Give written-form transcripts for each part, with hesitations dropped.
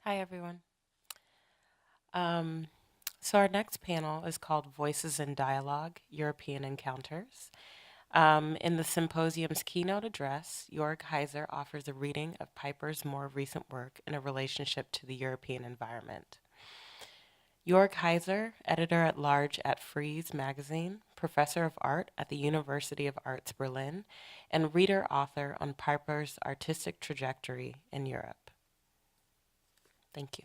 Hi, everyone. Um, so, our next panel is called Voices in Dialogue European Encounters. In the symposium's keynote address, Jörg Heiser offers a reading of Piper's more recent work in a relationship to the European environment. Jörg Heiser, editor at large at Frieze magazine, professor of art at the University of Arts Berlin, and reader author on Piper's artistic trajectory in Europe. Thank you.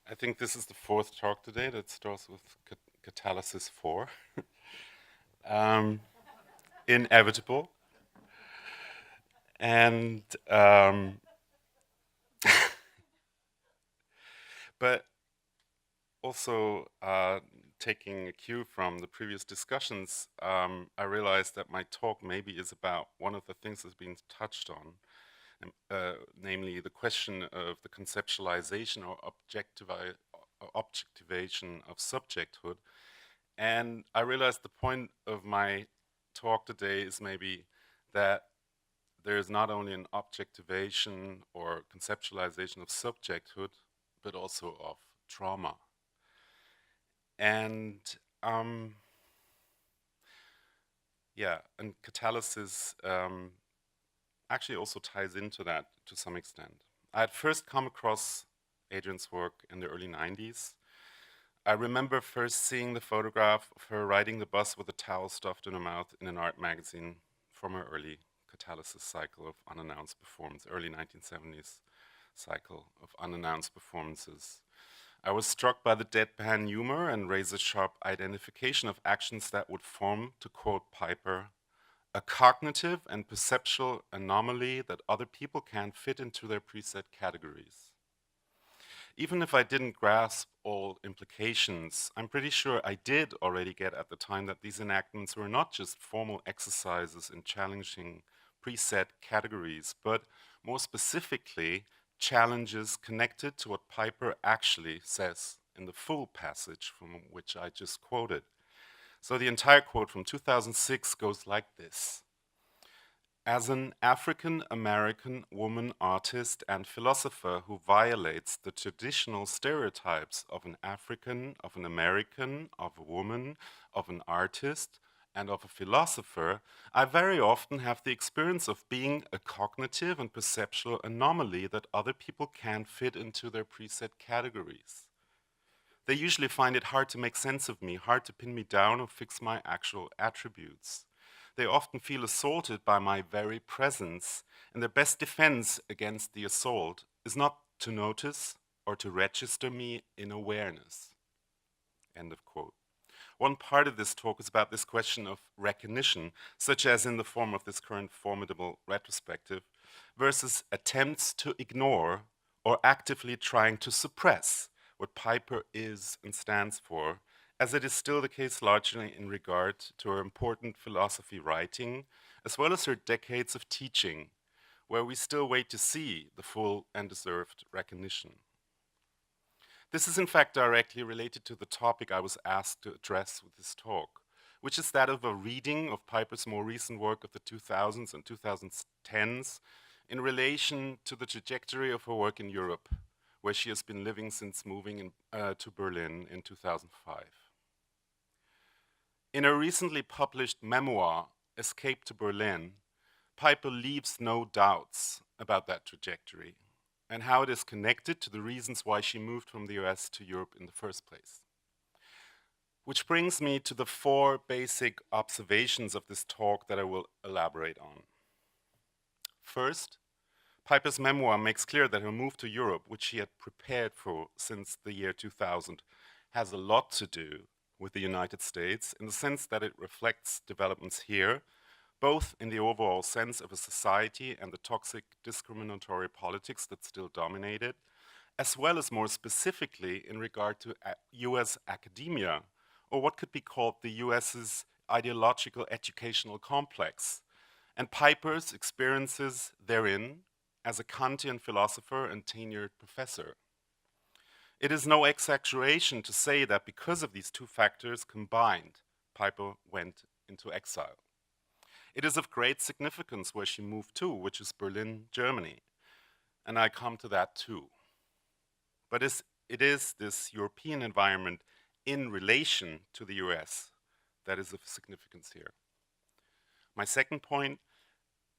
I think this is the fourth talk today that starts with catalysis 4. um, Inevitable. And, but also taking a cue from the previous discussions, I realized that my talk maybe is about one of the things that's been touched on, namely the question of the conceptualization or objectivation of subjecthood. And I realized the point of my talk today is maybe that there is not only an objectivation or conceptualization of subjecthood, but also of trauma. And and catalysis actually also ties into that to some extent. I had first come across Adrian's work in the early 90s. I remember first seeing the photograph of her riding the bus with a towel stuffed in her mouth in an art magazine from her early catalysis cycle of unannounced performance, early 1970s cycle of unannounced performances. I was struck by the deadpan humor and razor-sharp identification of actions that would form, to quote Piper, a cognitive and perceptual anomaly that other people can't fit into their preset categories. Even if I didn't grasp all implications, I'm pretty sure I did already get at the time that these enactments were not just formal exercises in challenging preset categories, but more specifically, challenges connected to what Piper actually says in the full passage from which I just quoted. So the entire quote from 2006 goes like this. As an African American woman artist and philosopher who violates the traditional stereotypes of an African, of an American, of a woman, of an artist, and of a philosopher, I very often have the experience of being a cognitive and perceptual anomaly that other people can't fit into their preset categories. They usually find it hard to make sense of me, hard to pin me down or fix my actual attributes. They often feel assaulted by my very presence, and their best defense against the assault is not to notice or to register me in awareness. End of quote. One part of this talk is about this question of recognition, such as in the form of this current formidable retrospective, versus attempts to ignore or actively trying to suppress what Piper is and stands for, as it is still the case largely in regard to her important philosophy writing, as well as her decades of teaching, where we still wait to see the full and deserved recognition. This is in fact directly related to the topic I was asked to address with this talk, which is that of a reading of Piper's more recent work of the 2000s and 2010s in relation to the trajectory of her work in Europe, where she has been living since moving to Berlin in 2005. In her recently published memoir, Escape to Berlin, Piper leaves no doubts about that trajectory and how it is connected to the reasons why she moved from the US to Europe in the first place. Which brings me to the four basic observations of this talk that I will elaborate on. First, Piper's memoir makes clear that her move to Europe, which she had prepared for since the year 2000, has a lot to do with the United States in the sense that it reflects developments here, both in the overall sense of a society and the toxic discriminatory politics that still dominate it, as well as more specifically in regard to US academia, or what could be called the US's ideological educational complex, and Piper's experiences therein, as a Kantian philosopher and tenured professor. It is no exaggeration to say that because of these two factors combined, Piper went into exile. It is of great significance where she moved to, which is Berlin, Germany. And I come to that too. But it is this European environment in relation to the US that is of significance here. My second point,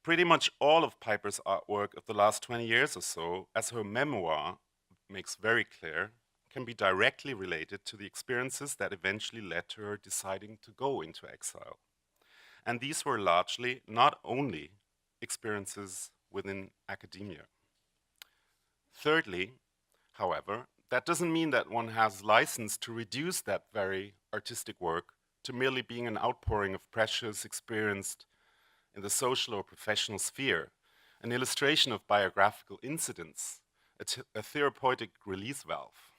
pretty much all of Piper's artwork of the last 20 years or so, as her memoir makes very clear, can be directly related to the experiences that eventually led to her deciding to go into exile. And these were largely not only experiences within academia. Thirdly, however, that doesn't mean that one has license to reduce that very artistic work to merely being an outpouring of pressures experienced in the social or professional sphere, an illustration of biographical incidents, a therapeutic release valve.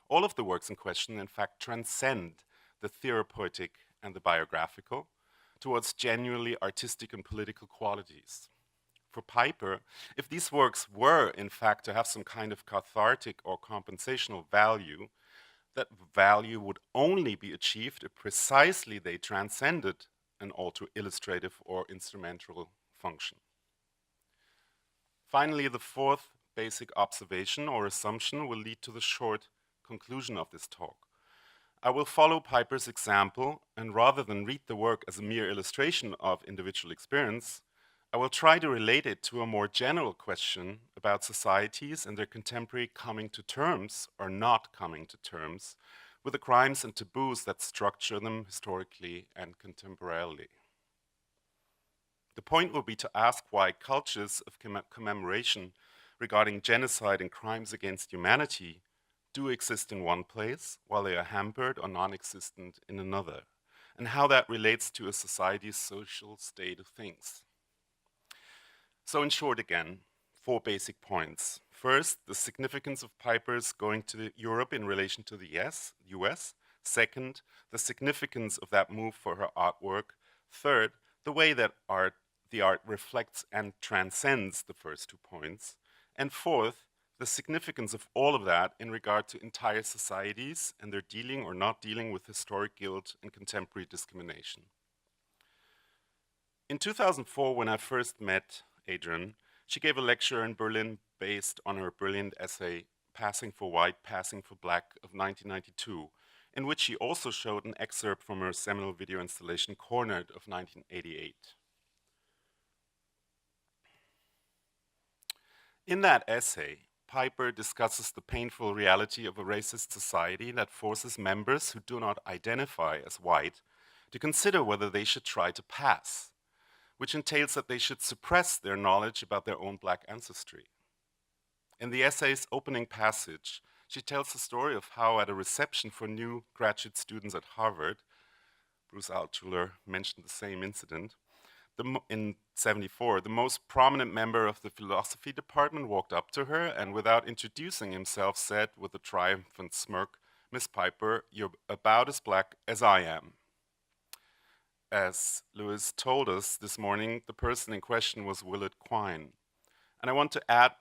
All of the works in question, in fact, transcend the therapeutic and the biographical towards genuinely artistic and political qualities. For Piper, if these works were, in fact, to have some kind of cathartic or compensational value, that value would only be achieved if precisely they transcended an alter illustrative or instrumental function. Finally, the fourth basic observation or assumption will lead to the short conclusion of this talk. I will follow Piper's example, and rather than read the work as a mere illustration of individual experience, I will try to relate it to a more general question about societies and their contemporary coming to terms or not coming to terms with the crimes and taboos that structure them historically and contemporarily. The point will be to ask why cultures of commemoration regarding genocide and crimes against humanity do exist in one place while they are hampered or non-existent in another, and how that relates to a society's social state of things. So in short again, 4 basic points. First, the significance of Piper's going to Europe in relation to the US. Second, the significance of that move for her artwork. Third, the way that the art reflects and transcends the first 2 points. And fourth, the significance of all of that in regard to entire societies and their dealing or not dealing with historic guilt and contemporary discrimination. In 2004, when I first met Adrian, she gave a lecture in Berlin based on her brilliant essay, Passing for White, Passing for Black of 1992, in which she also showed an excerpt from her seminal video installation, Cornered of 1988. In that essay, Piper discusses the painful reality of a racist society that forces members who do not identify as white to consider whether they should try to pass, which entails that they should suppress their knowledge about their own black ancestry. In the essay's opening passage, she tells the story of how at a reception for new graduate students at Harvard, Bruce Altshuler mentioned the same incident, in 1974, the most prominent member of the philosophy department walked up to her and without introducing himself said with a triumphant smirk, "Miss Piper, you're about as black as I am." As Lewis told us this morning, the person in question was Willard Quine. And I want to add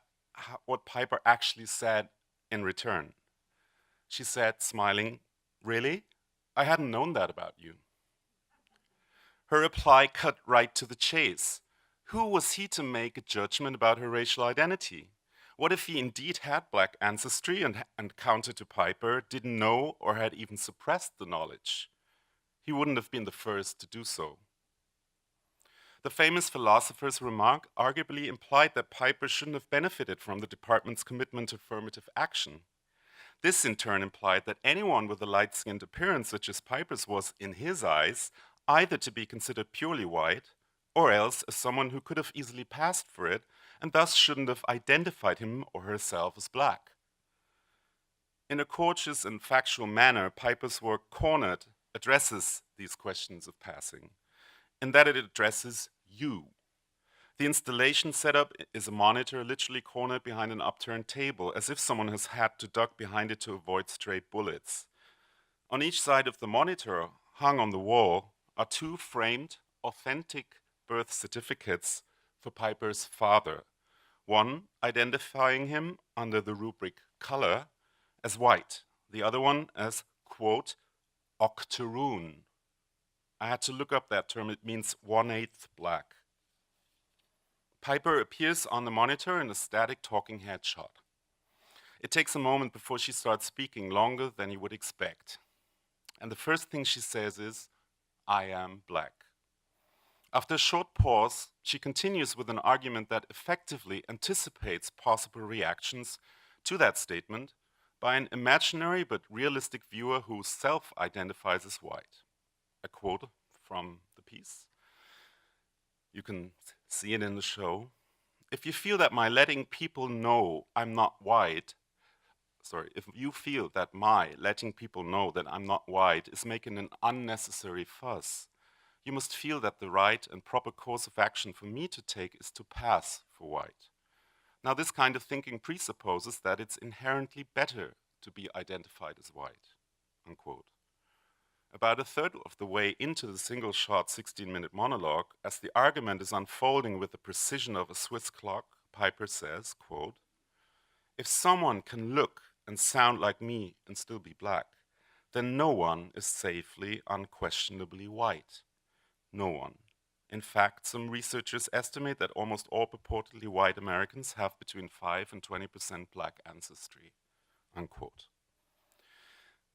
what Piper actually said in return. She said, smiling, "Really? I hadn't known that about you." Her reply cut right to the chase. Who was he to make a judgment about her racial identity? What if he indeed had black ancestry and counter to Piper, didn't know or had even suppressed the knowledge? He wouldn't have been the first to do so. The famous philosopher's remark arguably implied that Piper shouldn't have benefited from the department's commitment to affirmative action. This in turn implied that anyone with a light-skinned appearance such as Piper's was, in his eyes, either to be considered purely white, or else as someone who could have easily passed for it, and thus shouldn't have identified him or herself as black. In a courteous and factual manner, Piper's work, Cornered, addresses these questions of passing, in that it addresses you. The installation setup is a monitor literally cornered behind an upturned table, as if someone has had to duck behind it to avoid stray bullets. On each side of the monitor, hung on the wall, are 2 framed, authentic birth certificates for Piper's father, one identifying him under the rubric color as white, the other one as, quote, octoroon. I had to look up that term. It means 1/8 black. Piper appears on the monitor in a static talking head shot. It takes a moment before she starts speaking, longer than you would expect. And the first thing she says is, I am black. After a short pause, she continues with an argument that effectively anticipates possible reactions to that statement by an imaginary but realistic viewer who self-identifies as white. A quote from the piece. You can see it in the show. If you feel that my letting people know I'm not white, if you feel that my letting people know that I'm not white is making an unnecessary fuss, you must feel that the right and proper course of action for me to take is to pass for white. Now, this kind of thinking presupposes that it's inherently better to be identified as white, unquote. About a third of the way into the single-shot 16-minute monologue, as the argument is unfolding with the precision of a Swiss clock, Piper says, quote, if someone can look and sound like me and still be black, then no one is safely, unquestionably white. No one. In fact, some researchers estimate that almost all purportedly white Americans have between 5 and 20% black ancestry, unquote.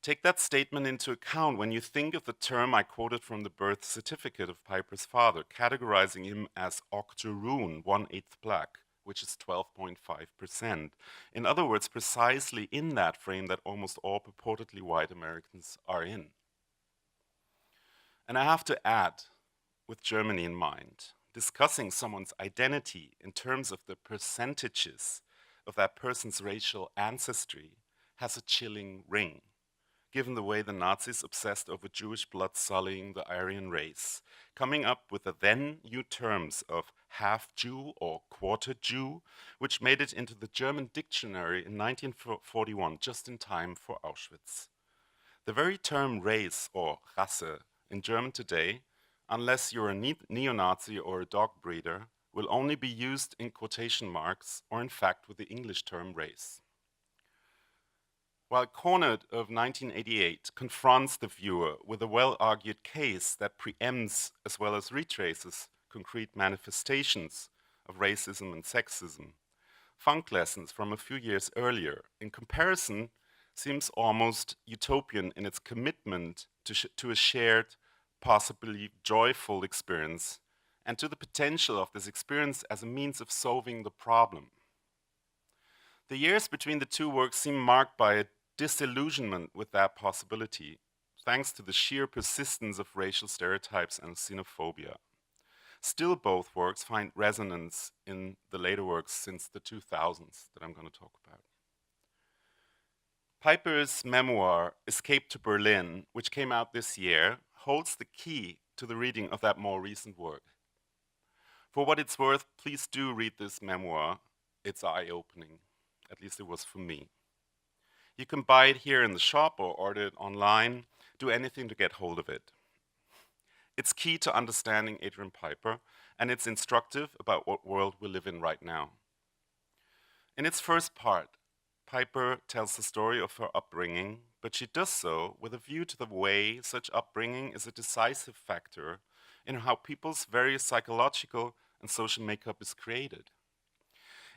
Take that statement into account when you think of the term I quoted from the birth certificate of Piper's father, categorizing him as octoroon, 1/8 black, which is 12.5%. In other words, precisely in that frame that almost all purportedly white Americans are in. And I have to add, with Germany in mind, discussing someone's identity in terms of the percentages of that person's racial ancestry has a chilling ring, given the way the Nazis obsessed over Jewish blood sullying the Aryan race, coming up with the then new terms of half-Jew or quarter-Jew, which made it into the German dictionary in 1941, just in time for Auschwitz. The very term race or Rasse in German today, unless you're a neo-Nazi or a dog breeder, will only be used in quotation marks or in fact with the English term race. While Cornet of 1988 confronts the viewer with a well-argued case that preempts as well as retraces concrete manifestations of racism and sexism, Funk Lessons from a few years earlier, in comparison, seems almost utopian in its commitment to a shared, possibly joyful experience, and to the potential of this experience as a means of solving the problem. The years between the two works seem marked by a disillusionment with that possibility, thanks to the sheer persistence of racial stereotypes and xenophobia. Still, both works find resonance in the later works since the 2000s that I'm going to talk about. Piper's memoir, Escape to Berlin, which came out this year, holds the key to the reading of that more recent work. For what it's worth, please do read this memoir. It's eye-opening. At least it was for me. You can buy it here in the shop or order it online. Do anything to get hold of it. It's key to understanding Adrian Piper, and it's instructive about what world we live in right now. In its first part, Piper tells the story of her upbringing, but she does so with a view to the way such upbringing is a decisive factor in how people's various psychological and social makeup is created.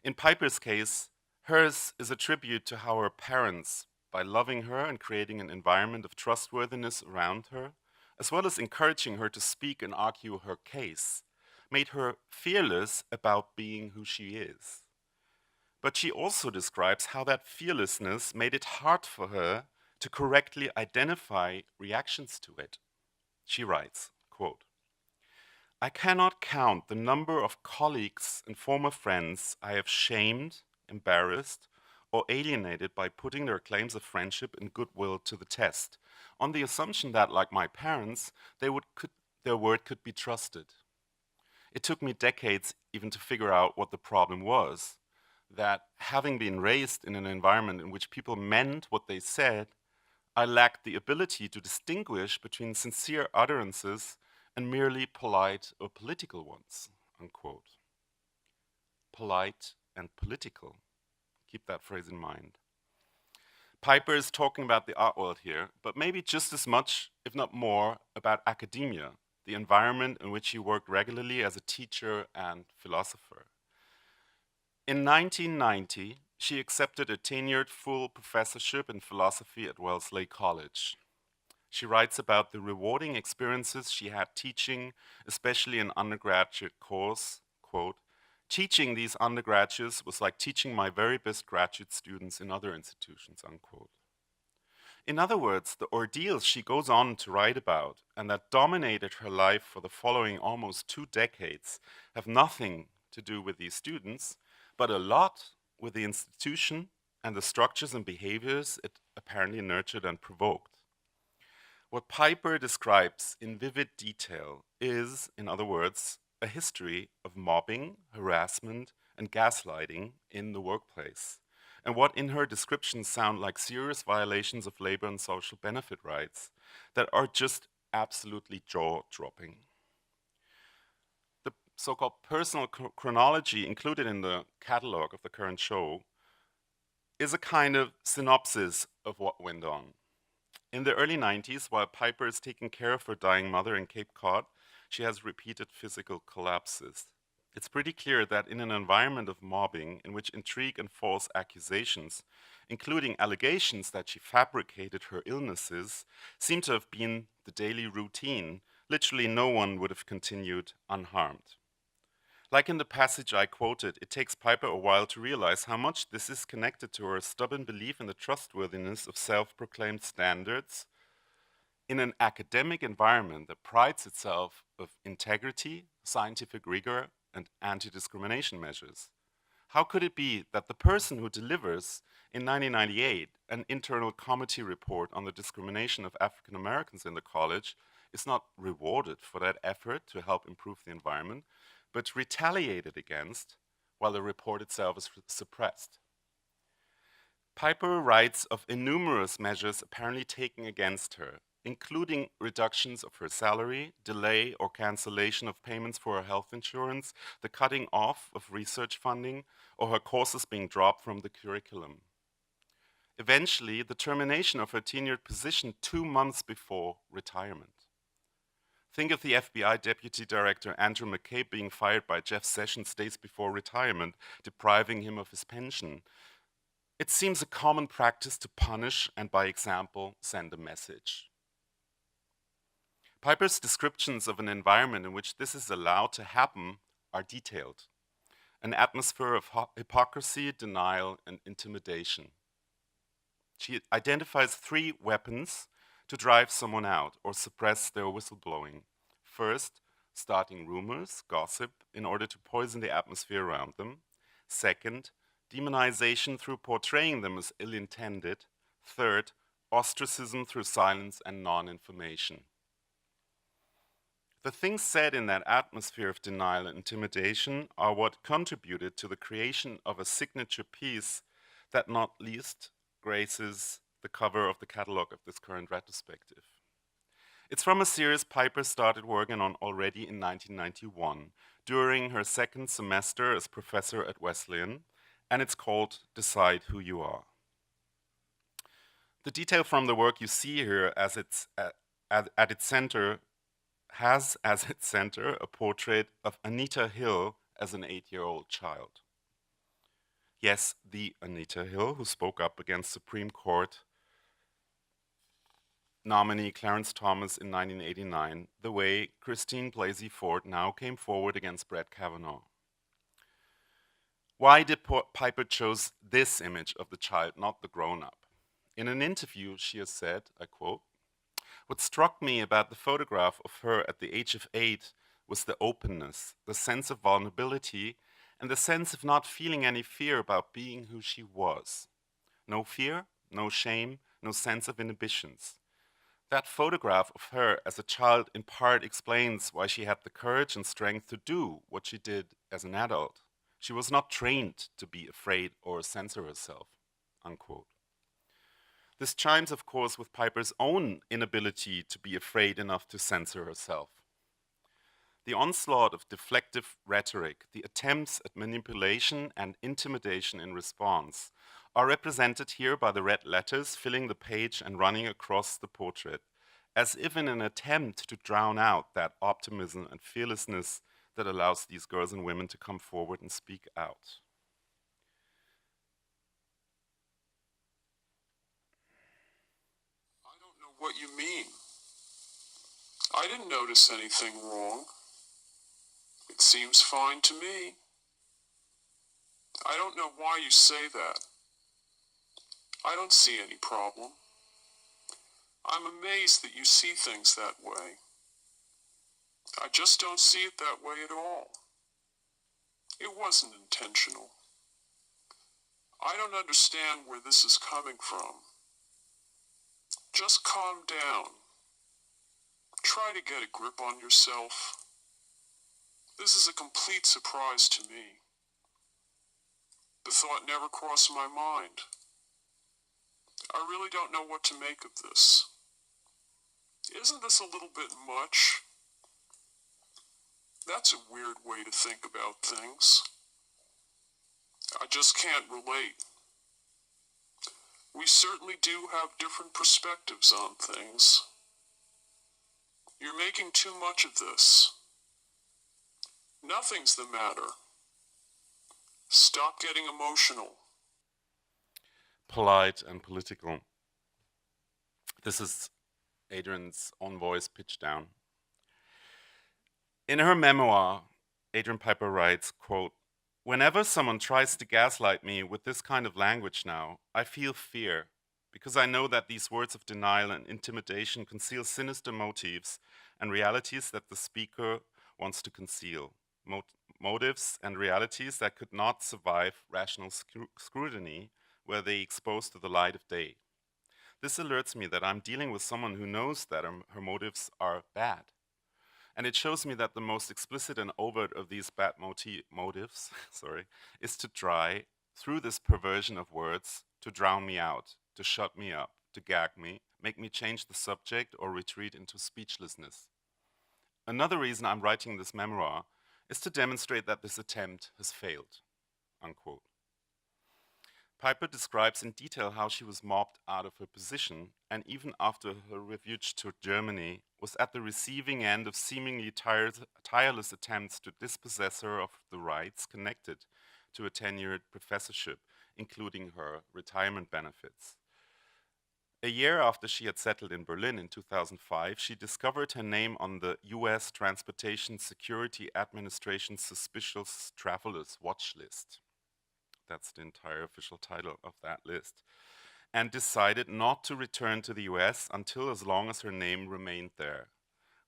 In Piper's case, hers is a tribute to how her parents, by loving her and creating an environment of trustworthiness around her, as well as encouraging her to speak and argue her case, made her fearless about being who she is. But she also describes how that fearlessness made it hard for her to correctly identify reactions to it. She writes, quote, I cannot count the number of colleagues and former friends I have shamed, embarrassed, or alienated by putting their claims of friendship and goodwill to the test, on the assumption that, like my parents, their word could be trusted. It took me decades even to figure out what the problem was, that having been raised in an environment in which people meant what they said, I lacked the ability to distinguish between sincere utterances and merely polite or political ones, unquote. Polite and political. Keep that phrase in mind. Piper is talking about the art world here, but maybe just as much, if not more, about academia, the environment in which he worked regularly as a teacher and philosopher. In 1990, she accepted a tenured full professorship in philosophy at Wellesley College. She writes about the rewarding experiences she had teaching, especially an undergraduate course, quote, "Teaching these undergraduates was like teaching my very best graduate students in other institutions," unquote. In other words, the ordeals she goes on to write about and that dominated her life for the following almost 2 decades have nothing to do with these students, but a lot with the institution and the structures and behaviors it apparently nurtured and provoked. What Piper describes in vivid detail is, in other words, a history of mobbing, harassment, and gaslighting in the workplace, and what in her descriptions sound like serious violations of labor and social benefit rights that are just absolutely jaw-dropping. The so-called personal chronology included in the catalog of the current show is a kind of synopsis of what went on. In the early 90s, while Piper is taking care of her dying mother in Cape Cod, she has repeated physical collapses. It's pretty clear that in an environment of mobbing in which intrigue and false accusations, including allegations that she fabricated her illnesses, seem to have been the daily routine, literally no one would have continued unharmed. Like in the passage I quoted, it takes Piper a while to realize how much this is connected to her stubborn belief in the trustworthiness of self-proclaimed standards in an academic environment that prides itself of integrity, scientific rigor, and anti-discrimination measures. How could it be that the person who delivers in 1998 an internal committee report on the discrimination of African Americans in the college is not rewarded for that effort to help improve the environment, but retaliated against, while the report itself is suppressed? Piper writes of innumerous measures apparently taken against her, including reductions of her salary, delay or cancellation of payments for her health insurance, the cutting off of research funding, or her courses being dropped from the curriculum. Eventually, the termination of her tenured position 2 months before retirement. Think of the FBI Deputy Director Andrew McCabe being fired by Jeff Sessions days before retirement, depriving him of his pension. It seems a common practice to punish and, by example, send a message. Piper's descriptions of an environment in which this is allowed to happen are detailed. An atmosphere of hypocrisy, denial, and intimidation. She identifies 3 weapons to drive someone out or suppress their whistleblowing. First, starting rumors, gossip, in order to poison the atmosphere around them. Second, demonization through portraying them as ill-intended. Third, ostracism through silence and non-information. The things said in that atmosphere of denial and intimidation are what contributed to the creation of a signature piece that not least graces the cover of the catalog of this current retrospective. It's from a series Piper started working on already in 1991, during her 2nd semester as professor at Wesleyan, and it's called Decide Who You Are. The detail from the work you see here at its center has as its center a portrait of Anita Hill as an 8-year-old child. Yes, the Anita Hill who spoke up against Supreme Court nominee Clarence Thomas in 1989, the way Christine Blasey Ford now came forward against Brett Kavanaugh. Why did Piper choose this image of the child, not the grown-up? In an interview, she has said, I quote, "What struck me about the photograph of her at the age of 8 was the openness, the sense of vulnerability, and the sense of not feeling any fear about being who she was. No fear, no shame, no sense of inhibitions. That photograph of her as a child in part explains why she had the courage and strength to do what she did as an adult. She was not trained to be afraid or censor herself," unquote. This chimes, of course, with Piper's own inability to be afraid enough to censor herself. The onslaught of deflective rhetoric, the attempts at manipulation and intimidation in response, are represented here by the red letters filling the page and running across the portrait, as if in an attempt to drown out that optimism and fearlessness that allows these girls and women to come forward and speak out. I don't know what you mean. I didn't notice anything wrong. It seems fine to me. I don't know why you say that. I don't see any problem. I'm amazed that you see things that way. I just don't see it that way at all. It wasn't intentional. I don't understand where this is coming from. Just calm down. Try to get a grip on yourself. This is a complete surprise to me. The thought never crossed my mind. I really don't know what to make of this. Isn't this a little bit much? That's a weird way to think about things. I just can't relate. We certainly do have different perspectives on things. You're making too much of this. Nothing's the matter. Stop getting emotional. Polite and political. This is Adrian's own voice pitched down. In her memoir, Adrian Piper writes, quote, "Whenever someone tries to gaslight me with this kind of language now, I feel fear, because I know that these words of denial and intimidation conceal sinister motives and realities that the speaker wants to conceal. Motives and realities that could not survive rational scrutiny were they exposed to the light of day. This alerts me that I'm dealing with someone who knows that her motives are bad. And it shows me that the most explicit and overt of these bad motives is to try, through this perversion of words, to drown me out, to shut me up, to gag me, make me change the subject or retreat into speechlessness. Another reason I'm writing this memoir is to demonstrate that this attempt has failed." Unquote. Piper describes in detail how she was mobbed out of her position, and even after her refuge to Germany, was at the receiving end of seemingly tireless attempts to dispossess her of the rights connected to a tenured professorship, including her retirement benefits. A year after she had settled in Berlin in 2005, she discovered her name on the US Transportation Security Administration's Suspicious Travelers Watch List. That's the entire official title of that list. And decided not to return to the US until as long as her name remained there,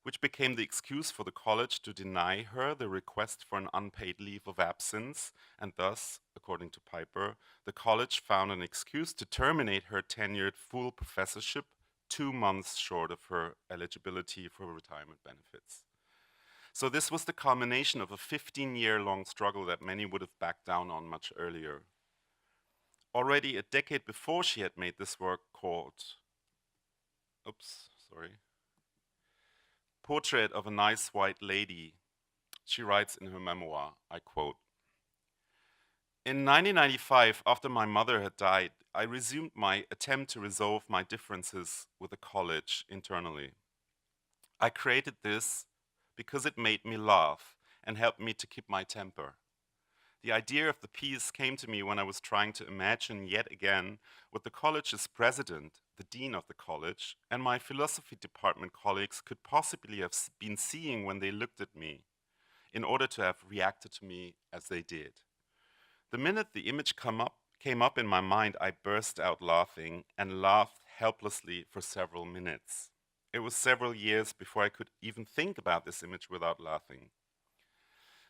which became the excuse for the college to deny her the request for an unpaid leave of absence, and thus, according to Piper, the college found an excuse to terminate her tenured full professorship 2 months short of her eligibility for retirement benefits. So this was the culmination of a 15-year-long struggle that many would have backed down on much earlier. Already a decade before she had made this work called, Portrait of a Nice White Lady, she writes in her memoir, I quote, "In 1995, after my mother had died, I resumed my attempt to resolve my differences with the college internally. I created this because it made me laugh and helped me to keep my temper. The idea of the piece came to me when I was trying to imagine yet again what the college's president, the dean of the college, and my philosophy department colleagues could possibly have been seeing when they looked at me, in order to have reacted to me as they did. The minute the image came up in my mind, I burst out laughing and laughed helplessly for several minutes. It was several years before I could even think about this image without laughing.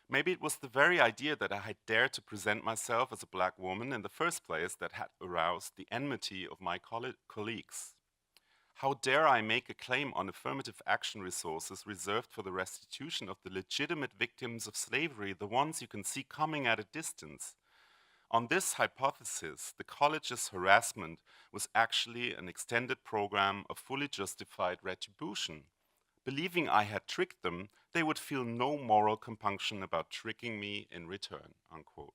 Maybe it was the very idea that I had dared to present myself as a black woman in the first place that had aroused the enmity of my colleagues. How dare I make a claim on affirmative action resources reserved for the restitution of the legitimate victims of slavery, the ones you can see coming at a distance? On this hypothesis, the college's harassment was actually an extended program of fully justified retribution, Believing I had tricked them, they would feel no moral compunction about tricking me in return, unquote.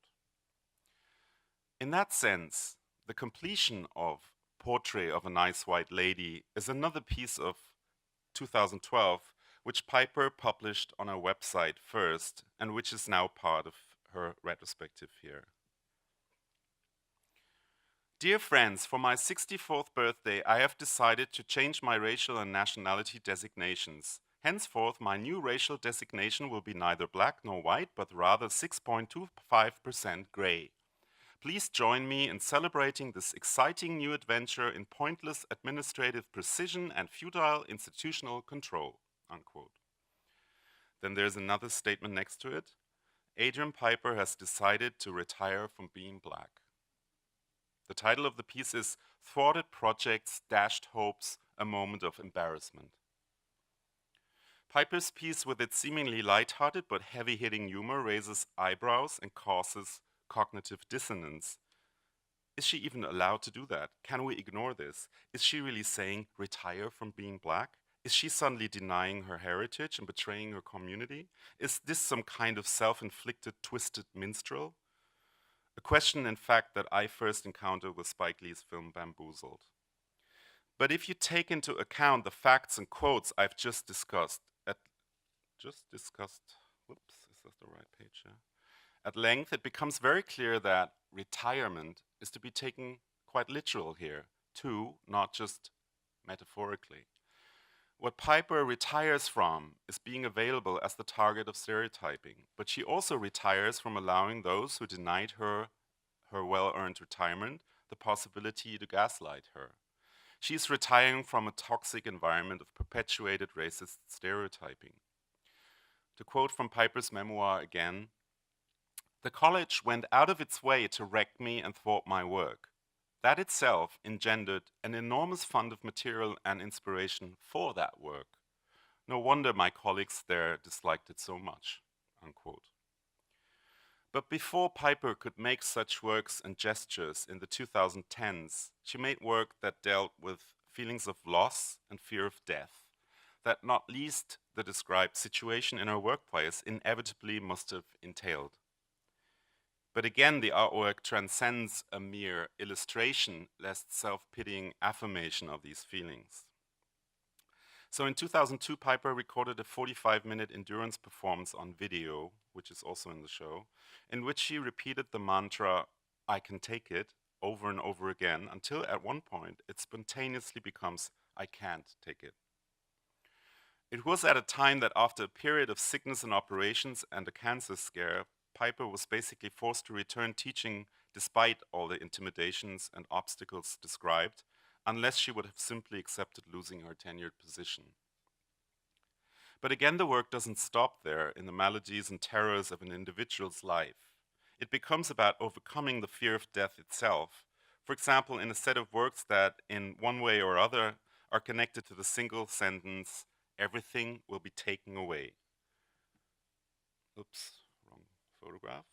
In that sense, the completion of Portrait of a Nice White Lady is another piece of 2012, which Piper published on her website first, and which is now part of her retrospective here. Dear friends, for my 64th birthday, I have decided to change my racial and nationality designations. Henceforth, my new racial designation will be neither black nor white, but rather 6.25% gray. Please join me in celebrating this exciting new adventure in pointless administrative precision and futile institutional control, unquote. Then there's another statement next to it. Adrian Piper has decided to retire from being black. The title of the piece is Thwarted Projects, Dashed Hopes, A Moment of Embarrassment. Piper's piece, with its seemingly light-hearted but heavy-hitting humor, raises eyebrows and causes cognitive dissonance. Is she even allowed to do that? Can we ignore this? Is she really saying retire from being black? Is she suddenly denying her heritage and betraying her community? Is this some kind of self-inflicted twisted minstrel? A question, in fact, that I first encountered with Spike Lee's film Bamboozled. But if you take into account the facts and quotes I've just discussed, whoops, is that the right page? Yeah? At length, it becomes very clear that retirement is to be taken quite literal here, too, not just metaphorically. What Piper retires from is being available as the target of stereotyping, but she also retires from allowing those who denied her well-earned retirement the possibility to gaslight her. She's retiring from a toxic environment of perpetuated racist stereotyping. To quote from Piper's memoir again, "The college went out of its way to wreck me and thwart my work. That itself engendered an enormous fund of material and inspiration for that work. No wonder my colleagues there disliked it so much," unquote. But before Piper could make such works and gestures in the 2010s, she made work that dealt with feelings of loss and fear of death, that not least the described situation in her workplace inevitably must have entailed. But again, the artwork transcends a mere illustration, less self-pitying affirmation of these feelings. So in 2002, Piper recorded a 45-minute endurance performance on video, which is also in the show, in which she repeated the mantra, "I can take it," over and over again, until at one point it spontaneously becomes, "I can't take it." It was at a time that after a period of sickness and operations and a cancer scare, Piper was basically forced to return teaching despite all the intimidations and obstacles described, unless she would have simply accepted losing her tenured position. But again, the work doesn't stop there in the maladies and terrors of an individual's life. It becomes about overcoming the fear of death itself, for example, in a set of works that, in one way or other, are connected to the single sentence, "Everything will be taken away." Oops. Photograph.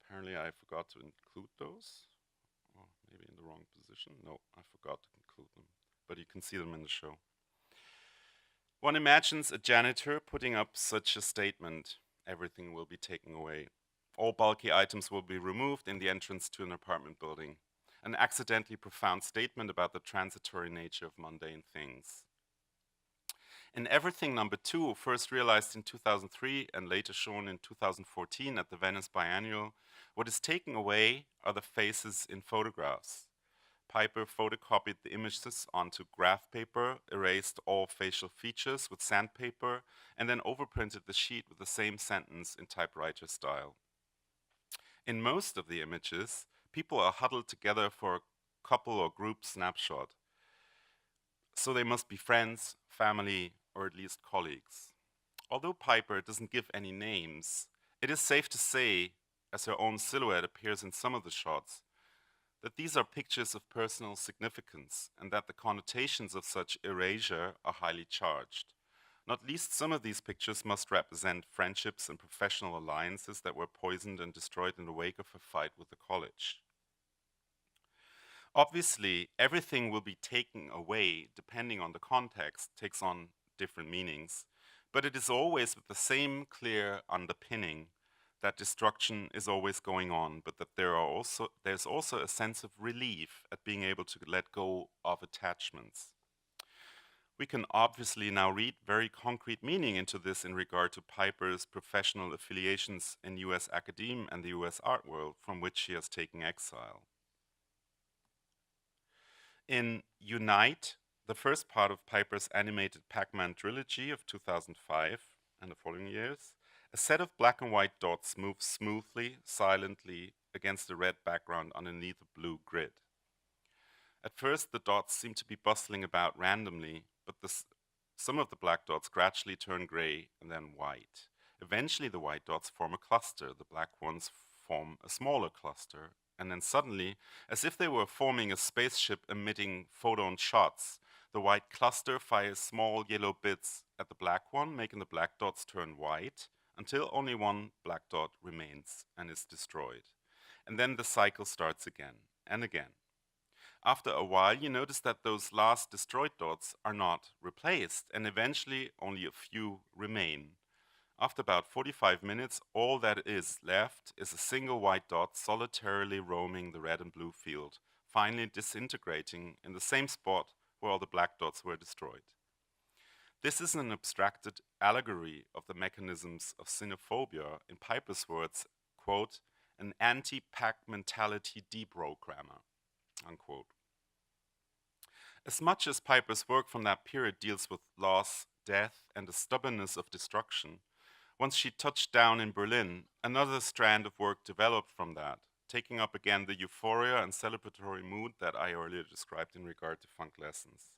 Apparently I forgot to include those. Or maybe in the wrong position. No, I forgot to include them. But you can see them in the show. One imagines a janitor putting up such a statement, "Everything will be taken away. All bulky items will be removed in the entrance to an apartment building." An accidentally profound statement about the transitory nature of mundane things. In Everything Number 2, first realized in 2003 and later shown in 2014 at the Venice Biennial, what is taken away are the faces in photographs. Piper photocopied the images onto graph paper, erased all facial features with sandpaper, and then overprinted the sheet with the same sentence in typewriter style. In most of the images, people are huddled together for a couple or group snapshot. So they must be friends, family, or at least colleagues. Although Piper doesn't give any names, it is safe to say, as her own silhouette appears in some of the shots, that these are pictures of personal significance and that the connotations of such erasure are highly charged. Not least some of these pictures must represent friendships and professional alliances that were poisoned and destroyed in the wake of her fight with the college. Obviously, everything will be taken away depending on the context, takes on different meanings, but it is always with the same clear underpinning that destruction is always going on, but that there's also a sense of relief at being able to let go of attachments. We can obviously now read very concrete meaning into this in regard to Piper's professional affiliations in US academe and the US art world, from which she has taken exile. In Unite, the first part of Piper's animated Pac-Man trilogy of 2005 and the following years, a set of black and white dots moves smoothly, silently against a red background underneath a blue grid. At first, the dots seem to be bustling about randomly, but some of the black dots gradually turn gray and then white. Eventually, the white dots form a cluster, the black ones form a smaller cluster, and then suddenly, as if they were forming a spaceship emitting photon shots, the white cluster fires small yellow bits at the black one, making the black dots turn white, until only one black dot remains and is destroyed. And then the cycle starts again and again. After a while, you notice that those last destroyed dots are not replaced, and eventually only a few remain. After about 45 minutes, all that is left is a single white dot solitarily roaming the red and blue field, finally disintegrating in the same spot where all the black dots were destroyed. This is an abstracted allegory of the mechanisms of xenophobia, in Piper's words, quote, an anti-pack mentality deprogrammer, unquote. As much as Piper's work from that period deals with loss, death, and the stubbornness of destruction, once she touched down in Berlin, another strand of work developed from that, taking up again the euphoria and celebratory mood that I earlier described in regard to funk lessons.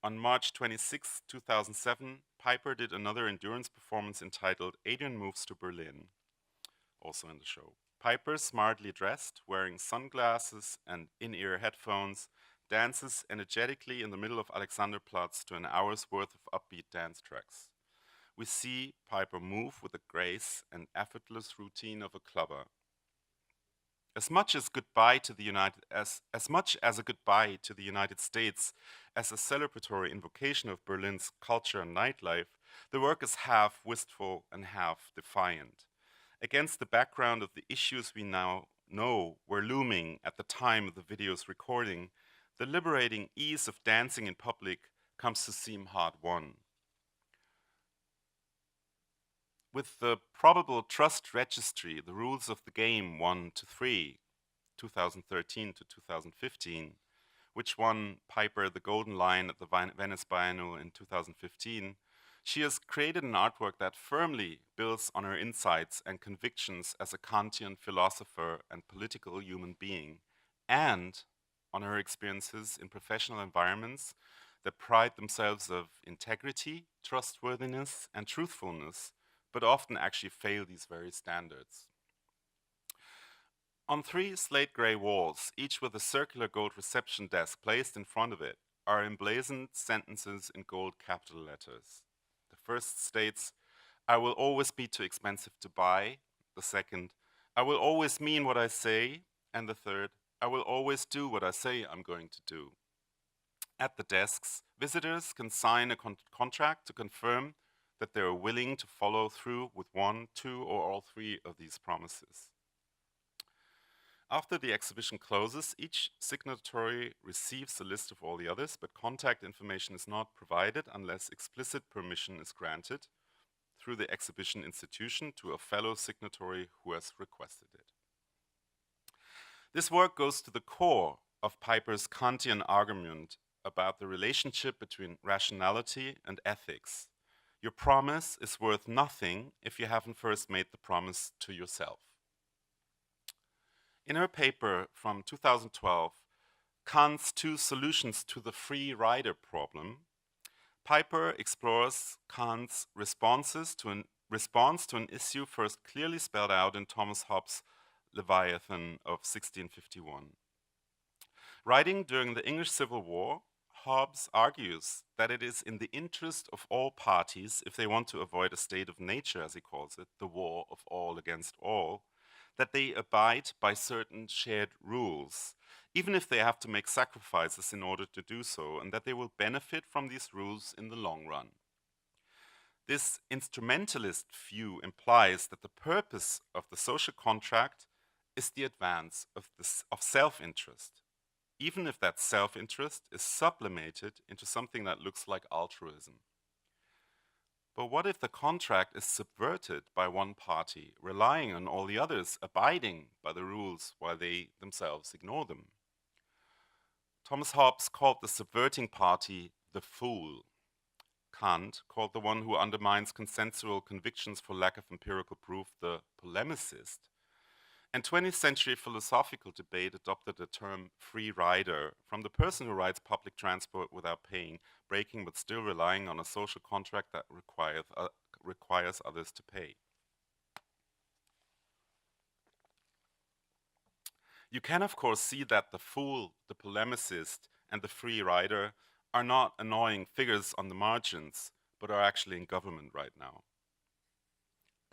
On March 26, 2007, Piper did another endurance performance entitled Adrian Moves to Berlin, also in the show. Piper, smartly dressed, wearing sunglasses and in-ear headphones, dances energetically in the middle of Alexanderplatz to an hour's worth of upbeat dance tracks. We see Piper move with the grace and effortless routine of a clubber. As much as a goodbye to the United States as a celebratory invocation of Berlin's culture and nightlife, the work is half wistful and half defiant. Against the background of the issues we now know were looming at the time of the video's recording, the liberating ease of dancing in public comes to seem hard-won. With the probable trust registry, the rules of the game 1 to 3, 2013 to 2015, which won Piper the Golden Lion at the Venice Biennale in 2015, she has created an artwork that firmly builds on her insights and convictions as a Kantian philosopher and political human being, and on her experiences in professional environments that pride themselves of integrity, trustworthiness, and truthfulness, but often actually fail these very standards. On 3 slate gray walls, each with a circular gold reception desk placed in front of it, are emblazoned sentences in gold capital letters. The first states, I will always be too expensive to buy. The second, I will always mean what I say. And the third, I will always do what I say I'm going to do. At the desks, visitors can sign a contract to confirm that they are willing to follow through with 1, 2, or all 3 of these promises. After the exhibition closes, each signatory receives a list of all the others, but contact information is not provided unless explicit permission is granted through the exhibition institution to a fellow signatory who has requested it. This work goes to the core of Piper's Kantian argument about the relationship between rationality and ethics. Your promise is worth nothing if you haven't first made the promise to yourself. In her paper from 2012, Kant's 2 solutions to the free rider problem, Piper explores Kant's response to an issue first clearly spelled out in Thomas Hobbes' Leviathan of 1651. Writing during the English Civil War, Hobbes argues that it is in the interest of all parties, if they want to avoid a state of nature, as he calls it, the war of all against all, that they abide by certain shared rules, even if they have to make sacrifices in order to do so, and that they will benefit from these rules in the long run. This instrumentalist view implies that the purpose of the social contract is the advance of self-interest, even if that self-interest is sublimated into something that looks like altruism. But what if the contract is subverted by one party, relying on all the others abiding by the rules while they themselves ignore them? Thomas Hobbes called the subverting party the fool. Kant called the one who undermines consensual convictions for lack of empirical proof the polemicist. And 20th century philosophical debate adopted the term free rider from the person who rides public transport without paying, breaking but still relying on a social contract that requires others to pay. You can, of course, see that the fool, the polemicist, and the free rider are not annoying figures on the margins, but are actually in government right now.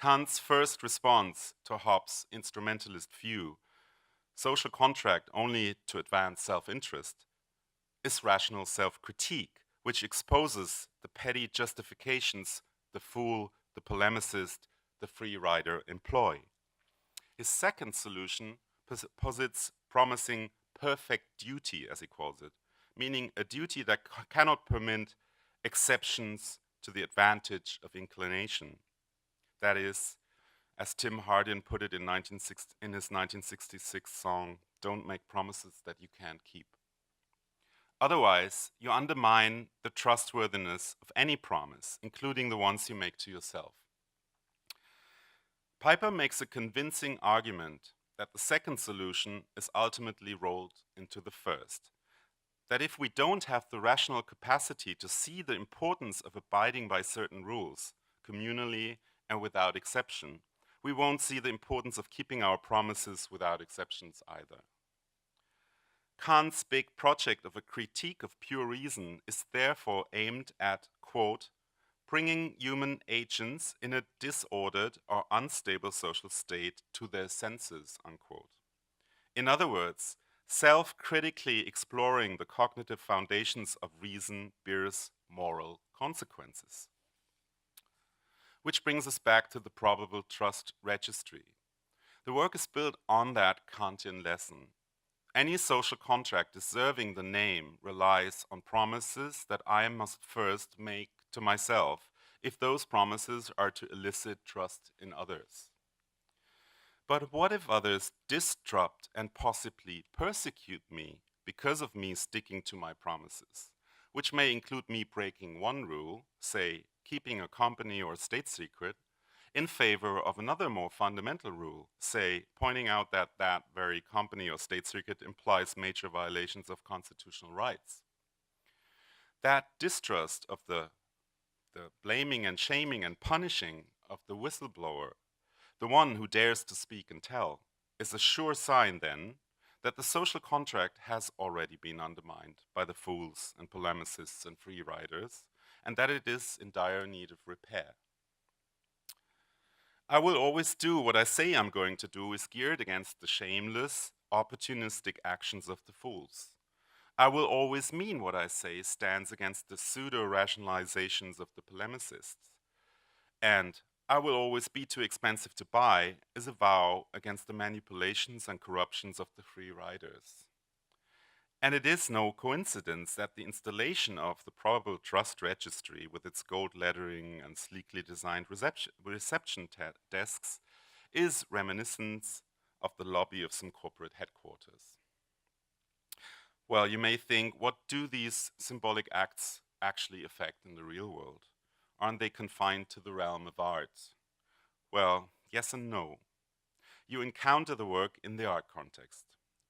Kant's first response to Hobbes' instrumentalist view, social contract only to advance self-interest, is rational self-critique, which exposes the petty justifications the fool, the polemicist, the free rider employ. His second solution posits promising perfect duty, as he calls it, meaning a duty that cannot permit exceptions to the advantage of inclination. That is, as Tim Hardin put it in his 1966 song, "Don't make promises that you can't keep." Otherwise, you undermine the trustworthiness of any promise, including the ones you make to yourself. Piper makes a convincing argument that the second solution is ultimately rolled into the first. That if we don't have the rational capacity to see the importance of abiding by certain rules, communally and without exception, we won't see the importance of keeping our promises without exceptions either. Kant's big project of a critique of pure reason is therefore aimed at, quote, bringing human agents in a disordered or unstable social state to their senses, unquote. In other words, self-critically exploring the cognitive foundations of reason bears moral consequences. Which brings us back to the probable trust registry. The work is built on that Kantian lesson. Any social contract deserving the name relies on promises that I must first make to myself if those promises are to elicit trust in others. But what if others disrupt and possibly persecute me because of me sticking to my promises, which may include me breaking one rule, say keeping a company or state secret, in favor of another more fundamental rule, say pointing out that that very company or state secret implies major violations of constitutional rights? That distrust of the blaming and shaming and punishing of the whistleblower, the one who dares to speak and tell, is a sure sign then that the social contract has already been undermined by the fools and polemicists and free riders, and that it is in dire need of repair. I will always do what I say I'm going to do is geared against the shameless, opportunistic actions of the fools. I will always mean what I say stands against the pseudo-rationalizations of the polemicists. And I will always be too expensive to buy is a vow against the manipulations and corruptions of the free riders. And it is no coincidence that the installation of the probable trust registry with its gold lettering and sleekly designed reception desks is reminiscent of the lobby of some corporate headquarters. Well, you may think, what do these symbolic acts actually affect in the real world? Aren't they confined to the realm of art? Well, yes and no. You encounter the work in the art context.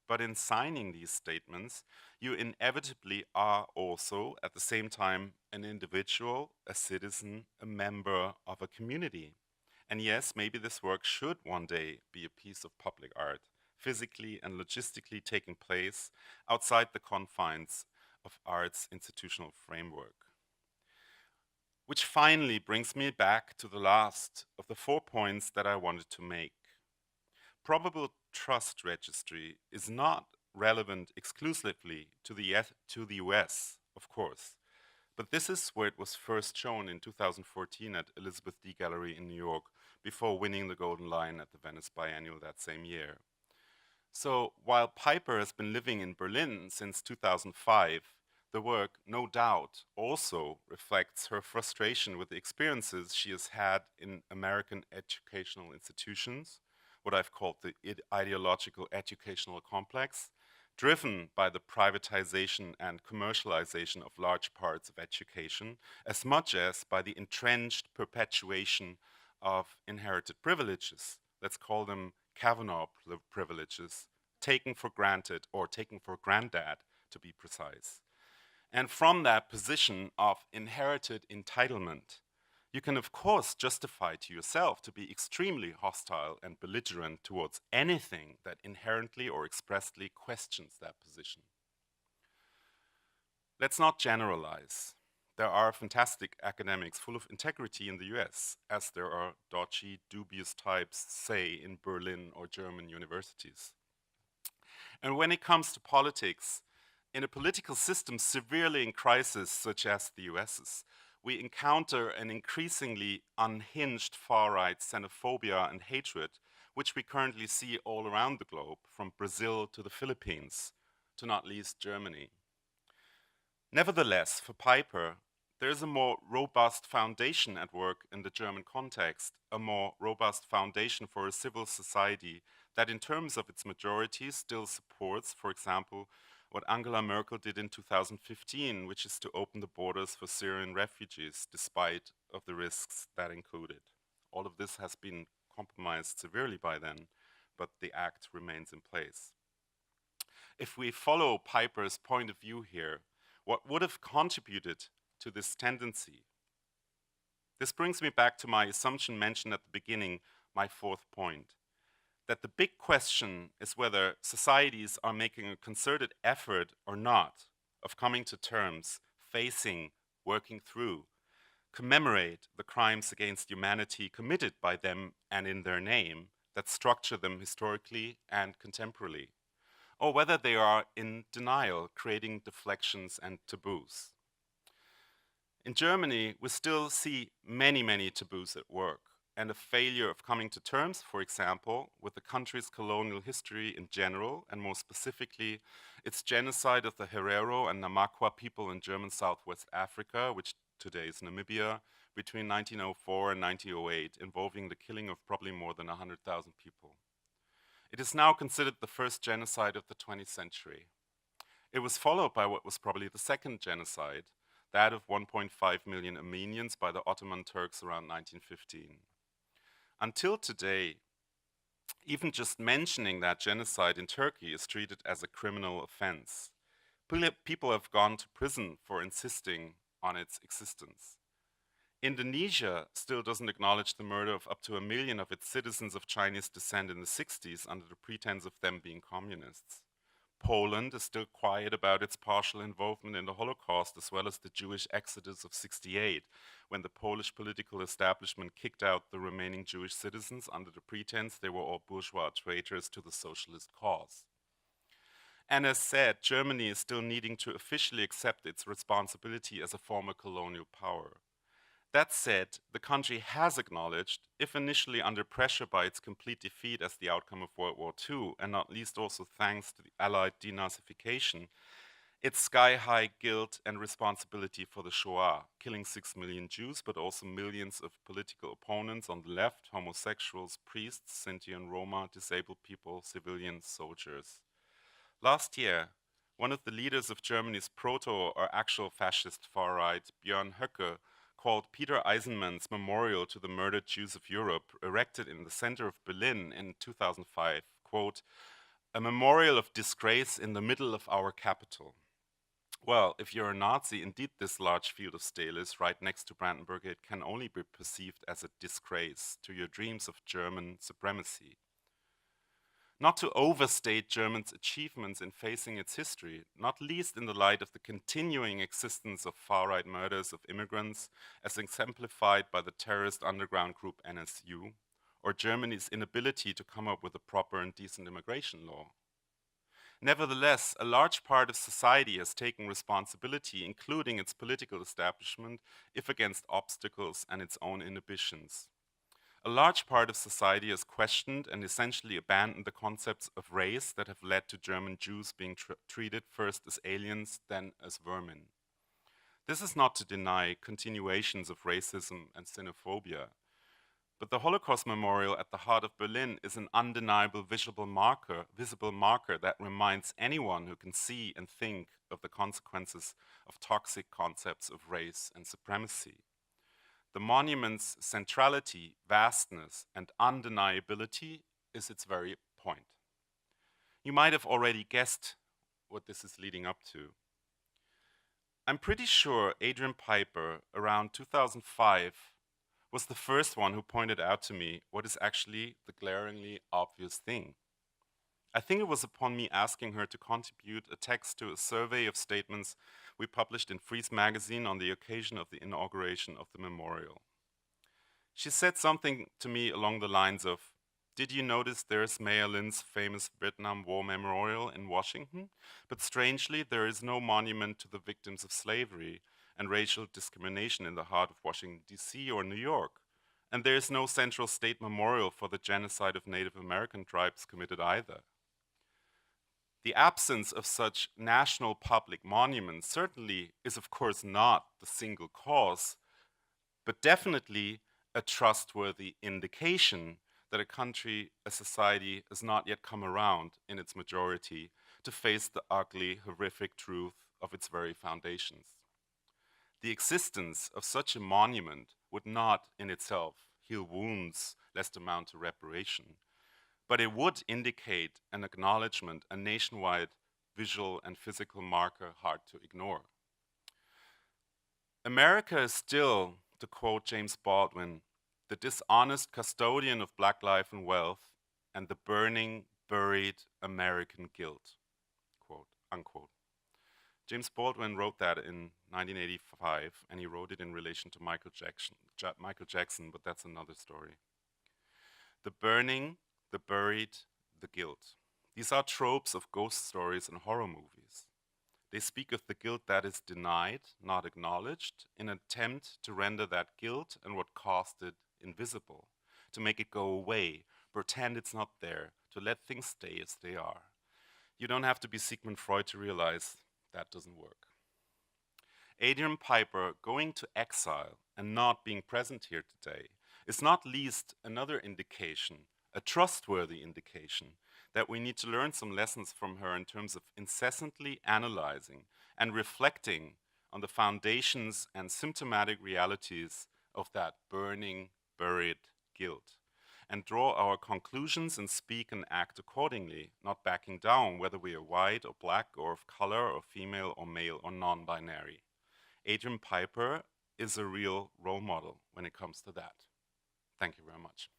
But in signing these statements, you inevitably are also, at the same time, an individual, a citizen, a member of a community. And yes, maybe this work should one day be a piece of public art, physically and logistically taking place outside the confines of art's institutional framework. Which finally brings me back to the last of the 4 points that I wanted to make. Probable trust registry is not relevant exclusively to the US, of course. But this is where it was first shown in 2014 at Elizabeth D. Gallery in New York, before winning the Golden Lion at the Venice Biennial that same year. So while Piper has been living in Berlin since 2005, the work, no doubt, also reflects her frustration with the experiences she has had in American educational institutions, what I've called the ideological educational complex, driven by the privatization and commercialization of large parts of education, as much as by the entrenched perpetuation of inherited privileges. Let's call them Kavanaugh privileges, taken for granted, or taken for granddad, to be precise. And from that position of inherited entitlement, you can of course justify to yourself to be extremely hostile and belligerent towards anything that inherently or expressly questions that position. Let's not generalize. There are fantastic academics full of integrity in the US, as there are dodgy, dubious types, say, in Berlin or German universities. And when it comes to politics, in a political system severely in crisis, such as the US's, we encounter an increasingly unhinged far-right xenophobia and hatred, which we currently see all around the globe, from Brazil to the Philippines, to not least Germany. Nevertheless, for Piper, there is a more robust foundation at work in the German context, a more robust foundation for a civil society that in terms of its majority still supports, for example, what Angela Merkel did in 2015, which is to open the borders for Syrian refugees, despite of the risks that included. All of this has been compromised severely by then, but the act remains in place. If we follow Piper's point of view here, what would have contributed to this tendency? This brings me back to my assumption mentioned at the beginning, my fourth point, that the big question is whether societies are making a concerted effort or not of coming to terms, facing, working through, commemorate the crimes against humanity committed by them and in their name that structure them historically and contemporarily, or whether they are in denial, creating deflections and taboos. In Germany, we still see many, many taboos at work, and a failure of coming to terms, for example, with the country's colonial history in general, and more specifically, its genocide of the Herero and Namakwa people in German Southwest Africa, which today is Namibia, between 1904 and 1908, involving the killing of probably more than 100,000 people. It is now considered the first genocide of the 20th century. It was followed by what was probably the second genocide, that of 1.5 million Armenians by the Ottoman Turks around 1915. Until today, even just mentioning that genocide in Turkey is treated as a criminal offense. People have gone to prison for insisting on its existence. Indonesia still doesn't acknowledge the murder of up to 1 million of its citizens of Chinese descent in the 60s under the pretense of them being communists. Poland is still quiet about its partial involvement in the Holocaust, as well as the Jewish exodus of '68, when the Polish political establishment kicked out the remaining Jewish citizens under the pretense they were all bourgeois traitors to the socialist cause. And as said, Germany is still needing to officially accept its responsibility as a former colonial power. That said, the country has acknowledged, if initially under pressure by its complete defeat as the outcome of World War II, and not least also thanks to the Allied denazification, its sky-high guilt and responsibility for the Shoah, killing 6 million Jews, but also millions of political opponents on the left, homosexuals, priests, Sinti and Roma, disabled people, civilians, soldiers. Last year, one of the leaders of Germany's proto or actual fascist far-right, Björn Höcke, called Peter Eisenman's Memorial to the Murdered Jews of Europe, erected in the center of Berlin in 2005, quote, "a memorial of disgrace in the middle of our capital." Well, if you're a Nazi, indeed this large field of Stehlis right next to Brandenburg Gate can only be perceived as a disgrace to your dreams of German supremacy. Not to overstate Germany's achievements in facing its history, not least in the light of the continuing existence of far-right murders of immigrants, as exemplified by the terrorist underground group NSU, or Germany's inability to come up with a proper and decent immigration law. Nevertheless, a large part of society has taken responsibility, including its political establishment, if against obstacles and its own inhibitions. A large part of society has questioned and essentially abandoned the concepts of race that have led to German Jews being treated first as aliens, then as vermin. This is not to deny continuations of racism and xenophobia, but the Holocaust Memorial at the heart of Berlin is an undeniable visible marker that reminds anyone who can see and think of the consequences of toxic concepts of race and supremacy. The monument's centrality, vastness, and undeniability is its very point. You might have already guessed what this is leading up to. I'm pretty sure Adrian Piper, around 2005, was the first one who pointed out to me what is actually the glaringly obvious thing. I think it was upon me asking her to contribute a text to a survey of statements we published in Freeze magazine on the occasion of the inauguration of the memorial. She said something to me along the lines of, "Did you notice there's Mayor Lynn's famous Vietnam War Memorial in Washington? But strangely, there is no monument to the victims of slavery and racial discrimination in the heart of Washington, D.C. or New York. And there is no central state memorial for the genocide of Native American tribes committed either." The absence of such national public monuments certainly is, of course, not the single cause, but definitely a trustworthy indication that a country, a society, has not yet come around in its majority to face the ugly, horrific truth of its very foundations. The existence of such a monument would not in itself heal wounds lest amount to reparation, but it would indicate an acknowledgement, a nationwide visual and physical marker hard to ignore. America is still, to quote James Baldwin, the dishonest custodian of black life and wealth and the burning, buried American guilt, quote, unquote. James Baldwin wrote that in 1985, and he wrote it in relation to Michael Jackson, but that's another story. The burning, the buried, the guilt. These are tropes of ghost stories and horror movies. They speak of the guilt that is denied, not acknowledged, in an attempt to render that guilt and what caused it invisible, to make it go away, pretend it's not there, to let things stay as they are. You don't have to be Sigmund Freud to realize that doesn't work. Adrian Piper going to exile and not being present here today is not least another indication, a trustworthy indication, that we need to learn some lessons from her in terms of incessantly analyzing and reflecting on the foundations and symptomatic realities of that burning, buried guilt, and draw our conclusions and speak and act accordingly, not backing down whether we are white or black or of color or female or male or non-binary. Adrian Piper is a real role model when it comes to that. Thank you very much.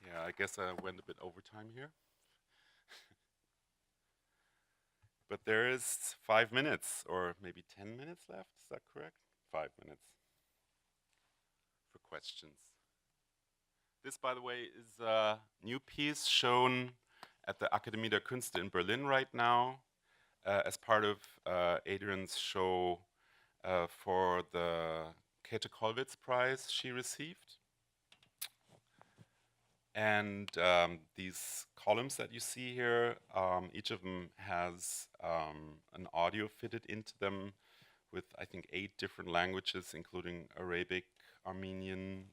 Yeah, I guess I went a bit over time here. But there is 5 minutes or maybe 10 minutes left, is that correct? 5 minutes for questions. This, by the way, is a new piece shown at the Akademie der Künste in Berlin right now as part of Adrian's show for the Käthe Kollwitz Prize she received. And these columns that you see here, each of them has an audio fitted into them with, I think, 8 different languages, including Arabic, Armenian,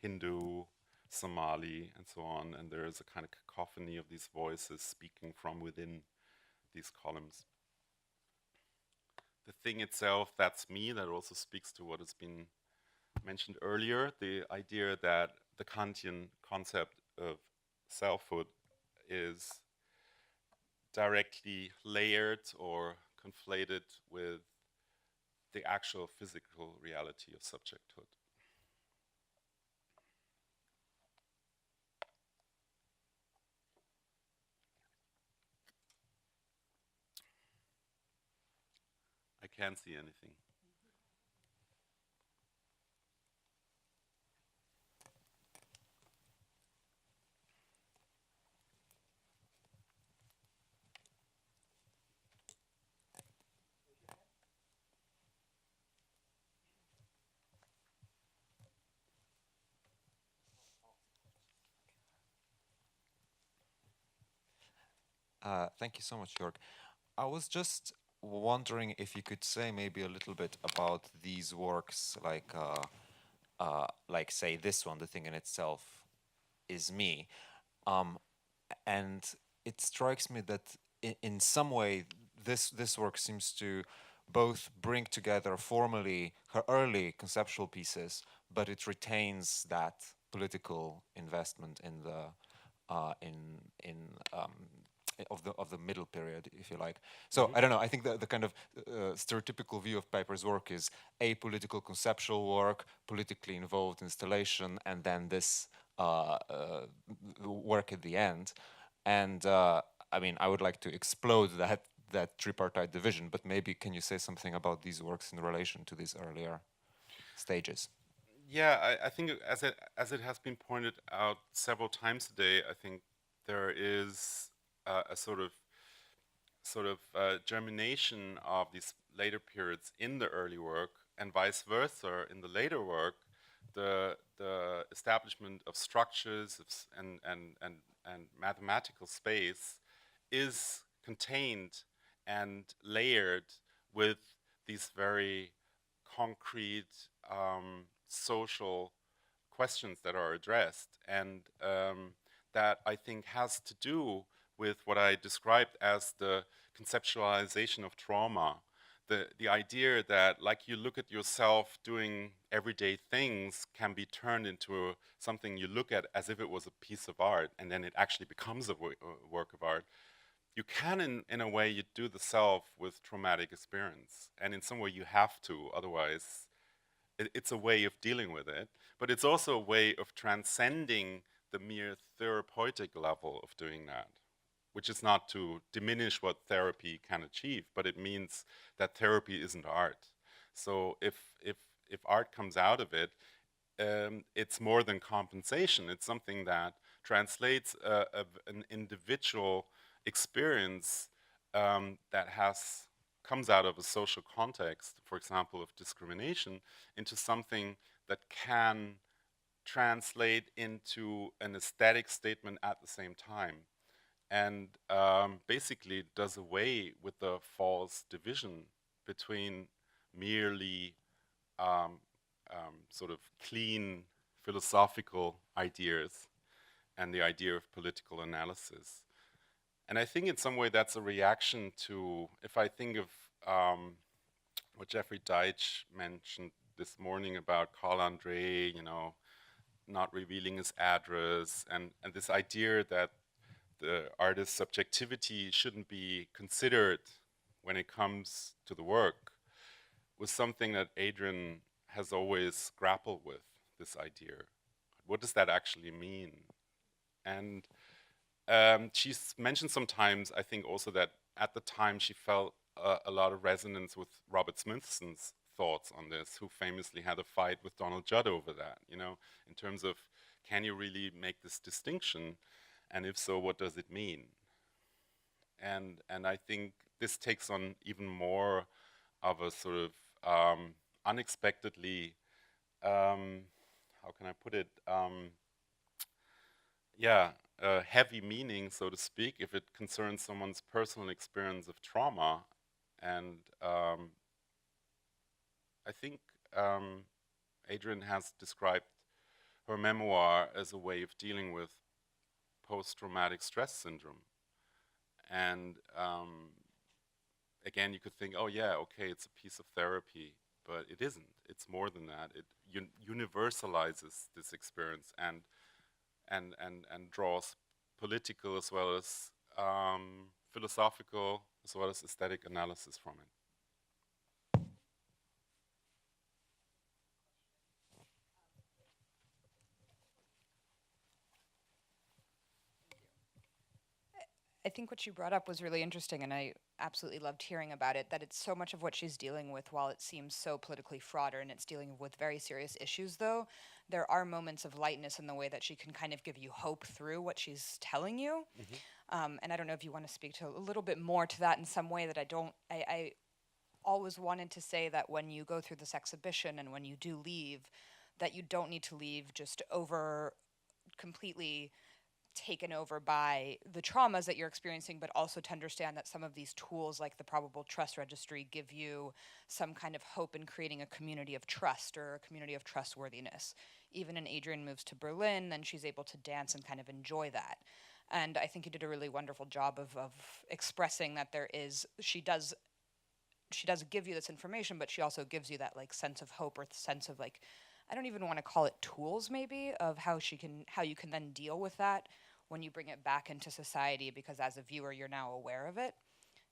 Hindu, Somali, and so on. And there is a kind of cacophony of these voices speaking from within these columns. The thing itself, that's me. That also speaks to what has been mentioned earlier, the idea that the Kantian concept of selfhood is directly layered or conflated with the actual physical reality of subjecthood. I can't see anything. Thank you so much, Jörg. I was just wondering if you could say maybe a little bit about these works, like say this one, The Thing in Itself is Me. And it strikes me that in some way this work seems to both bring together formally her early conceptual pieces, but it retains that political investment in the in of the middle period, if you like. So I don't know. I think the kind of stereotypical view of Piper's work is a political conceptual work, politically involved installation, and then this work at the end. And I mean, I would like to explode that tripartite division. But maybe can you say something about these works in relation to these earlier stages? Yeah, I think as it has been pointed out several times today, I think there is a sort of germination of these later periods in the early work, and vice versa in the later work. The establishment of structures and mathematical space is contained and layered with these very concrete social questions that are addressed, and that I think has to do with what I described as the conceptualization of trauma. The idea that, like, you look at yourself doing everyday things can be turned into something you look at as if it was a piece of art, and then it actually becomes a work of art. You can, in a way, you do the self with traumatic experience, and in some way you have to, otherwise it's a way of dealing with it, but it's also a way of transcending the mere therapeutic level of doing that, which is not to diminish what therapy can achieve, but it means that therapy isn't art. So if art comes out of it, it's more than compensation. It's something that translates an individual experience that comes out of a social context, for example, of discrimination, into something that can translate into an aesthetic statement at the same time, and basically does away with the false division between merely sort of clean philosophical ideas and the idea of political analysis. And I think in some way that's a reaction to, if I think of what Jeffrey Deitch mentioned this morning about Carl Andre, not revealing his address, and this idea that the artist's subjectivity shouldn't be considered when it comes to the work, was something that Adrian has always grappled with, this idea. What does that actually mean? And she's mentioned sometimes, I think also, that at the time she felt a lot of resonance with Robert Smithson's thoughts on this, who famously had a fight with Donald Judd over that, in terms of, can you really make this distinction? And if so, what does it mean? And I think this takes on even more of a sort of unexpectedly, how can I put it? Heavy meaning, so to speak, if it concerns someone's personal experience of trauma. And I think Adrian has described her memoir as a way of dealing with post-traumatic stress syndrome. And again, you could think, oh yeah, okay, it's a piece of therapy, but it isn't. It's more than that. It universalizes this experience and draws political as well as philosophical as well as aesthetic analysis from it. I think what you brought up was really interesting, and I absolutely loved hearing about it. That it's so much of what she's dealing with, while it seems so politically fraught, and it's dealing with very serious issues, though, there are moments of lightness in the way that she can kind of give you hope through what she's telling you. And I don't know if you want to speak to a little bit more to that in some way that I always wanted to say that when you go through this exhibition and when you do leave, that you don't need to leave just over completely taken over by the traumas that you're experiencing, but also to understand that some of these tools, like the probable trust registry, give you some kind of hope in creating a community of trust or a community of trustworthiness. Even when Adrian moves to Berlin, then she's able to dance and kind of enjoy that. And I think you did a really wonderful job of expressing that she does give you this information, but she also gives you that like sense of hope or sense of like, I don't even want to call it tools maybe, of how you can then deal with that when you bring it back into society, because as a viewer you're now aware of it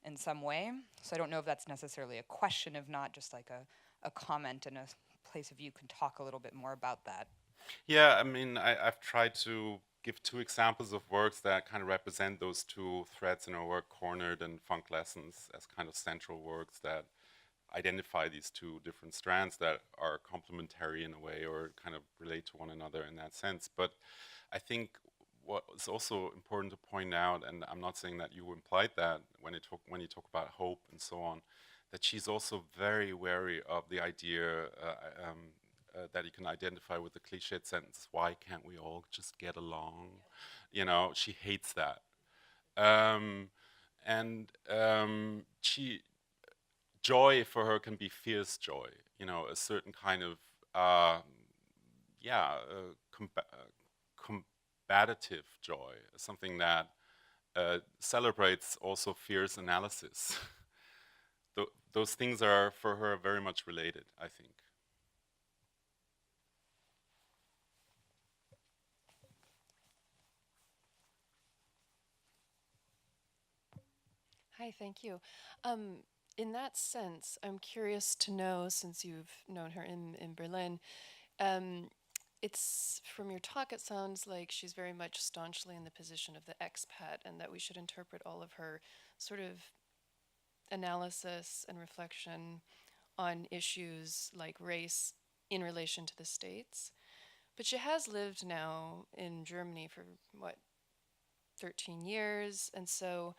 in some way. So I don't know if that's necessarily a question, if not just like a comment and a place of you can talk a little bit more about that. Yeah, I mean, I've tried to give two examples of works that kind of represent those two threads in our work, Cornered and Funk Lessons, as kind of central works that identify these two different strands that are complementary in a way or kind of relate to one another in that sense. But I think what is also important to point out, and I'm not saying that you implied that when you talk about hope and so on, that she's also very wary of the idea that you can identify with the cliched sentence, "Why can't we all just get along?" You know, she hates that, and joy for her can be fierce joy. You know, a certain kind of combative joy, something that celebrates also fierce analysis. Those things are for her very much related, I think. Hi, thank you. In that sense, I'm curious to know, since you've known her in Berlin, it's from your talk, it sounds like she's very much staunchly in the position of the expat, and that we should interpret all of her sort of analysis and reflection on issues like race in relation to the States. But she has lived now in Germany for, 13 years, and so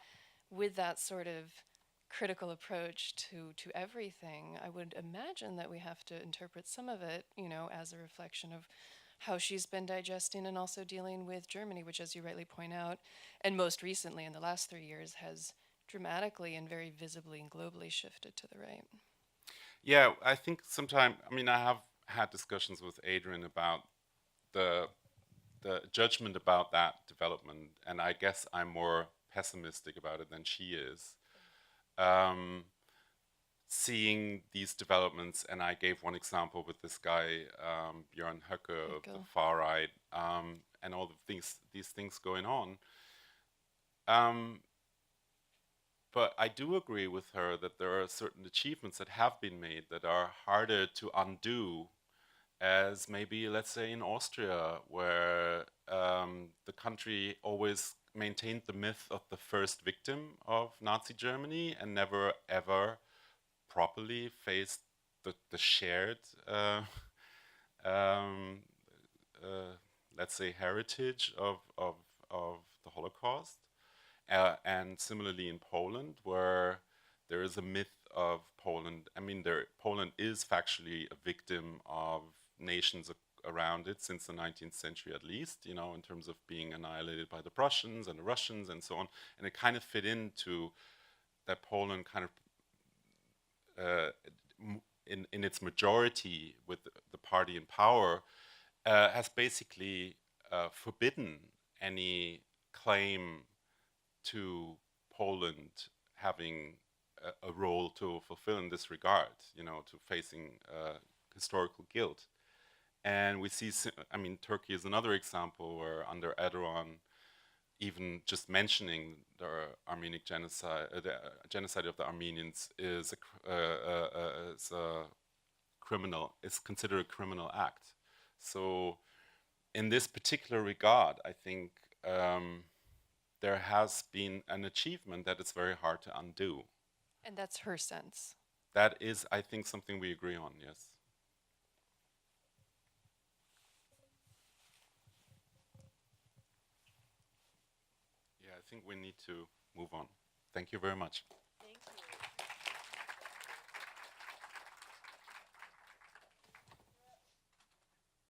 with that sort of critical approach to everything, I would imagine that we have to interpret some of it, as a reflection of how she's been digesting and also dealing with Germany, which, as you rightly point out, and most recently in the last 3 years, has dramatically and very visibly and globally shifted to the right. Yeah, I think sometimes, I mean, I have had discussions with Adrian about the judgment about that development, and I guess I'm more pessimistic about it than she is. Seeing these developments, and I gave one example with this guy, Björn Höcke of the far right, and all these things going on. But I do agree with her that there are certain achievements that have been made that are harder to undo, as maybe, let's say, in Austria, where the country always maintained the myth of the first victim of Nazi Germany and never ever properly faced the shared, let's say, heritage of the Holocaust. And similarly in Poland, where there is a myth of Poland. I mean, Poland is factually a victim of nations around it since the 19th century at least, in terms of being annihilated by the Prussians and the Russians and so on. And it kind of fit into that Poland kind of, in its majority with the party in power, has basically forbidden any claim to Poland having a role to fulfill in this regard, to facing historical guilt. And we see, I mean, Turkey is another example where under Erdogan, even just mentioning the Armenic genocide, the genocide of the Armenians is a criminal, is considered a criminal act. So in this particular regard, I think there has been an achievement that it's very hard to undo. And that's her sense. That is, I think, something we agree on, yes. Yeah, I think we need to move on. Thank you very much.